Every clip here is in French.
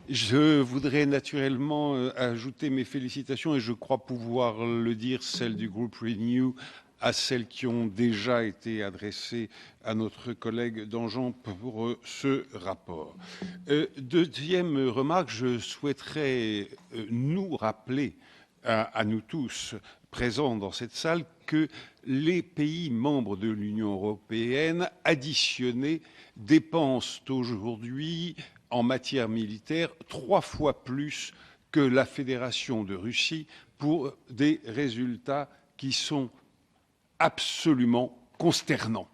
Je voudrais naturellement ajouter mes félicitations, et je crois pouvoir le dire, celles du groupe Renew, à celles qui ont déjà été adressées à notre collègue Danjean pour ce rapport. Deuxième remarque, je souhaiterais nous rappeler à nous tous présents dans cette salle que les pays membres de l'Union européenne additionnés dépensent aujourd'hui en matière militaire 3 fois plus que la Fédération de Russie pour des résultats qui sont absolument consternants.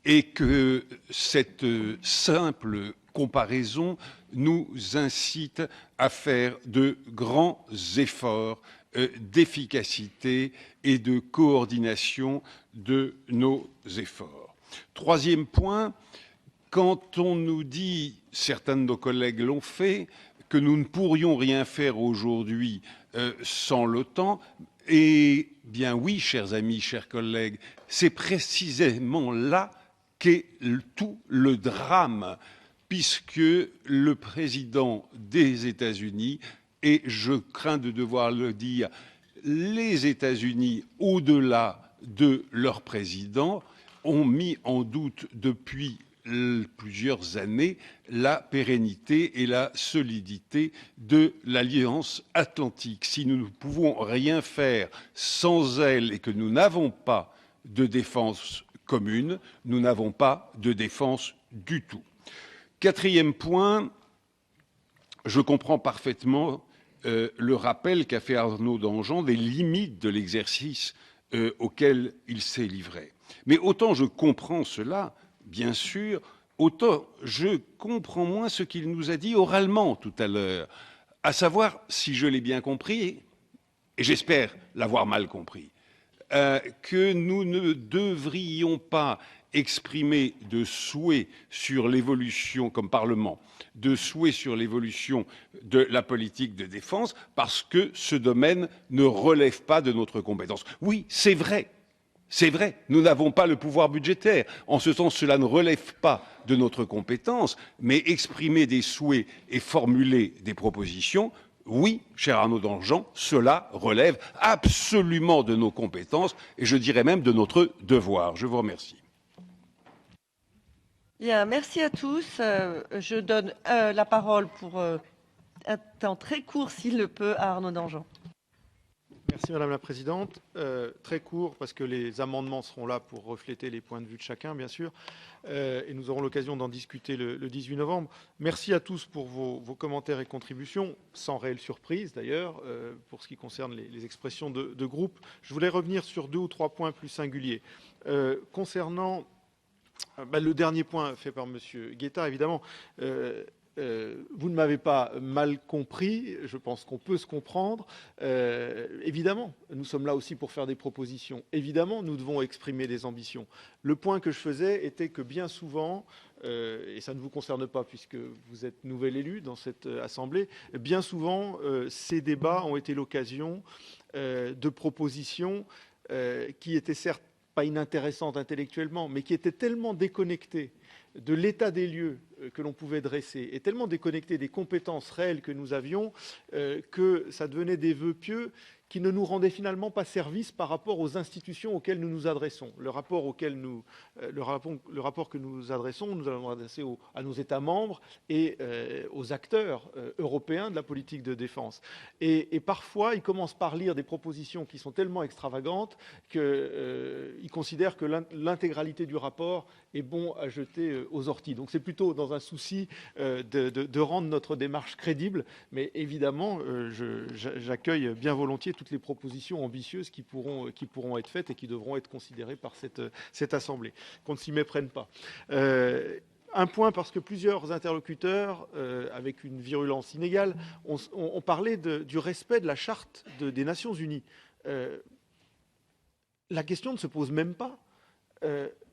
Et que cette simple comparaison nous incite à faire de grands efforts d'efficacité et de coordination de nos efforts. Troisième point, quand on nous dit, certains de nos collègues l'ont fait, que nous ne pourrions rien faire aujourd'hui sans l'OTAN, eh bien oui, chers amis, chers collègues, c'est précisément là qu'est tout le drame, puisque le président des États-Unis, et je crains de devoir le dire, les États-Unis, au-delà de leur président, ont mis en doute depuis plusieurs années la pérennité et la solidité de l'Alliance atlantique. Si nous ne pouvons rien faire sans elle et que nous n'avons pas de défense commune, nous n'avons pas de défense du tout. Quatrième point, je comprends parfaitement le rappel qu'a fait Arnaud Danjean des limites de l'exercice auquel il s'est livré. Mais autant je comprends cela, bien sûr, autant je comprends moins ce qu'il nous a dit oralement tout à l'heure, à savoir, si je l'ai bien compris, et j'espère l'avoir mal compris, que nous ne devrions pas exprimer de souhait sur l'évolution, comme Parlement, de souhait sur l'évolution de la politique de défense parce que ce domaine ne relève pas de notre compétence. Oui, c'est vrai. C'est vrai, nous n'avons pas le pouvoir budgétaire. En ce sens, cela ne relève pas de notre compétence, mais exprimer des souhaits et formuler des propositions, oui, cher Arnaud Danjean, cela relève absolument de nos compétences et je dirais même de notre devoir. Je vous remercie. Bien, merci à tous. Je donne la parole pour un temps très court, s'il le peut, à Arnaud Danjean. Merci Madame la Présidente. Très court, parce que les amendements seront là pour refléter les points de vue de chacun, bien sûr, et nous aurons l'occasion d'en discuter le 18 novembre. Merci à tous pour vos commentaires et contributions, sans réelle surprise d'ailleurs, pour ce qui concerne les expressions de groupe. Je voulais revenir sur 2 ou 3 points plus singuliers. Concernant le dernier point fait par Monsieur Guetta, évidemment, vous ne m'avez pas mal compris, je pense qu'on peut se comprendre. Évidemment, nous sommes là aussi pour faire des propositions. Évidemment, nous devons exprimer des ambitions. Le point que je faisais était que bien souvent, et ça ne vous concerne pas puisque vous êtes nouvel élu dans cette Assemblée, bien souvent, ces débats ont été l'occasion de propositions qui étaient certes pas inintéressantes intellectuellement, mais qui étaient tellement déconnectées de l'état des lieux que l'on pouvait dresser et tellement déconnectées des compétences réelles que nous avions que ça devenait des vœux pieux qui ne nous rendaient finalement pas service par rapport aux institutions auxquelles nous nous adressons. Le rapport que nous adressons, nous allons adresser à nos États membres et aux acteurs européens de la politique de défense. Et parfois, ils commencent par lire des propositions qui sont tellement extravagantes qu'ils considèrent que l'intégralité du rapport est bon à jeter aux orties. Donc c'est plutôt dans un souci de rendre notre démarche crédible, mais évidemment, j'accueille bien volontiers toutes les propositions ambitieuses qui pourront être faites et qui devront être considérées par cette Assemblée. Qu'on ne s'y méprenne pas. Un point, parce que plusieurs interlocuteurs, avec une virulence inégale, ont parlé du respect de la Charte des Nations Unies. La question ne se pose même pas.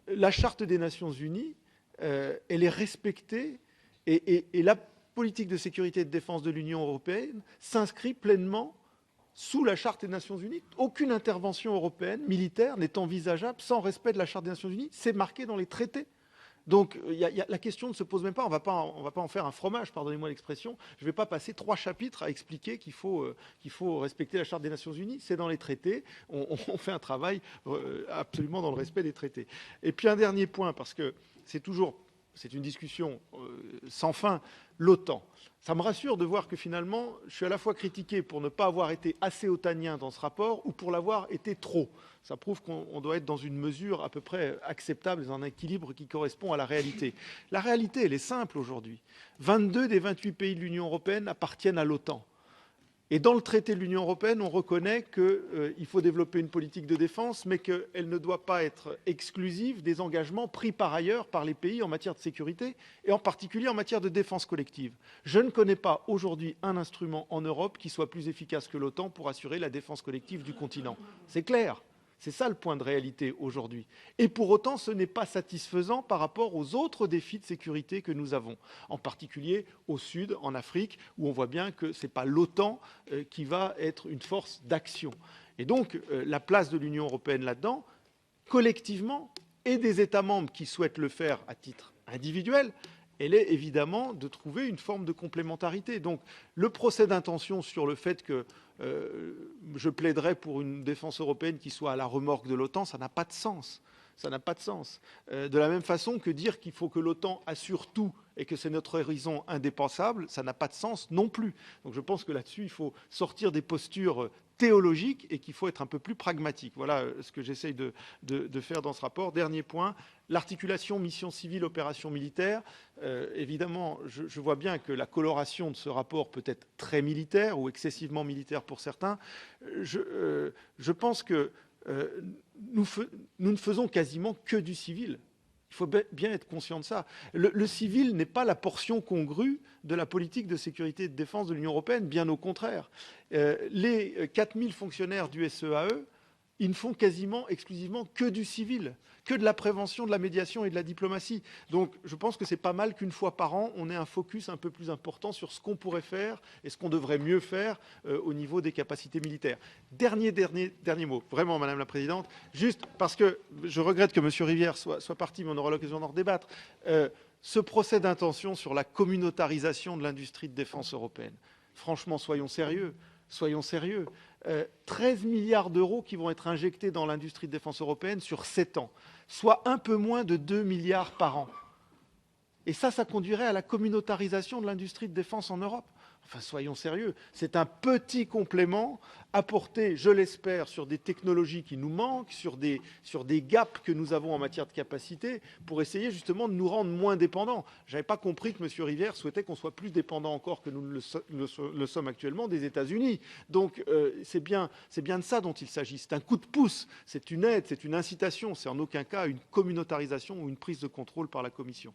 La Charte des Nations Unies, elle est respectée et la politique de sécurité et de défense de l'Union européenne s'inscrit pleinement sous la Charte des Nations Unies. Aucune intervention européenne militaire n'est envisageable sans respect de la Charte des Nations Unies. C'est marqué dans les traités. Donc la question ne se pose même pas. On va pas en faire un fromage, pardonnez-moi l'expression. Je ne vais pas passer 3 chapitres à expliquer qu'il faut respecter la Charte des Nations Unies. C'est dans les traités. On fait un travail absolument dans le respect des traités. Et puis un dernier point, parce que c'est une discussion sans fin, l'OTAN. Ça me rassure de voir que finalement, je suis à la fois critiqué pour ne pas avoir été assez otanien dans ce rapport ou pour l'avoir été trop. Ça prouve qu'on doit être dans une mesure à peu près acceptable, dans un équilibre qui correspond à la réalité. La réalité, elle est simple aujourd'hui. 22 des 28 pays de l'Union européenne appartiennent à l'OTAN. Et dans le traité de l'Union européenne, on reconnaît qu'il faut développer une politique de défense, mais qu'elle ne doit pas être exclusive des engagements pris par ailleurs par les pays en matière de sécurité, et en particulier en matière de défense collective. Je ne connais pas aujourd'hui un instrument en Europe qui soit plus efficace que l'OTAN pour assurer la défense collective du continent. C'est clair. C'est ça le point de réalité aujourd'hui. Et pour autant, ce n'est pas satisfaisant par rapport aux autres défis de sécurité que nous avons, en particulier au sud, en Afrique, où on voit bien que ce n'est pas l'OTAN qui va être une force d'action. Et donc, la place de l'Union européenne là-dedans, collectivement, et des États membres qui souhaitent le faire à titre individuel, elle est évidemment de trouver une forme de complémentarité. Donc, le procès d'intention sur le fait que je plaiderais pour une défense européenne qui soit à la remorque de l'OTAN, ça n'a pas de sens. Ça n'a pas de sens. De la même façon que dire qu'il faut que l'OTAN assure tout et que c'est notre horizon indépassable, ça n'a pas de sens non plus. Donc je pense que là-dessus, il faut sortir des postures théologiques et qu'il faut être un peu plus pragmatique. Voilà ce que j'essaye de faire dans ce rapport. Dernier point, l'articulation mission civile, opération militaire. Évidemment, je vois bien que la coloration de ce rapport peut être très militaire ou excessivement militaire pour certains. Je pense que nous ne faisons quasiment que du civil. Il faut bien être conscient de ça. Le civil n'est pas la portion congrue de la politique de sécurité et de défense de l'Union européenne, bien au contraire. Les 4000 fonctionnaires du SEAE, ils ne font quasiment exclusivement que du civil, que de la prévention, de la médiation et de la diplomatie. Donc je pense que c'est pas mal qu'une fois par an, on ait un focus un peu plus important sur ce qu'on pourrait faire et ce qu'on devrait mieux faire au niveau des capacités militaires. Dernier mot, vraiment Madame la Présidente, juste parce que je regrette que M. Rivière soit parti, mais on aura l'occasion d'en redébattre. Ce procès d'intention sur la communautarisation de l'industrie de défense européenne, franchement, soyons sérieux. 13 milliards d'euros qui vont être injectés dans l'industrie de défense européenne sur 7 ans, soit un peu moins de 2 milliards par an. Et ça conduirait à la communautarisation de l'industrie de défense en Europe. Enfin, soyons sérieux, c'est un petit complément apporté, je l'espère, sur des technologies qui nous manquent, sur des gaps que nous avons en matière de capacité, pour essayer justement de nous rendre moins dépendants. Je n'avais pas compris que M. Rivière souhaitait qu'on soit plus dépendant encore que nous le sommes actuellement des États-Unis. Donc c'est bien de ça dont il s'agit. C'est un coup de pouce, c'est une aide, c'est une incitation. C'est en aucun cas une communautarisation ou une prise de contrôle par la Commission.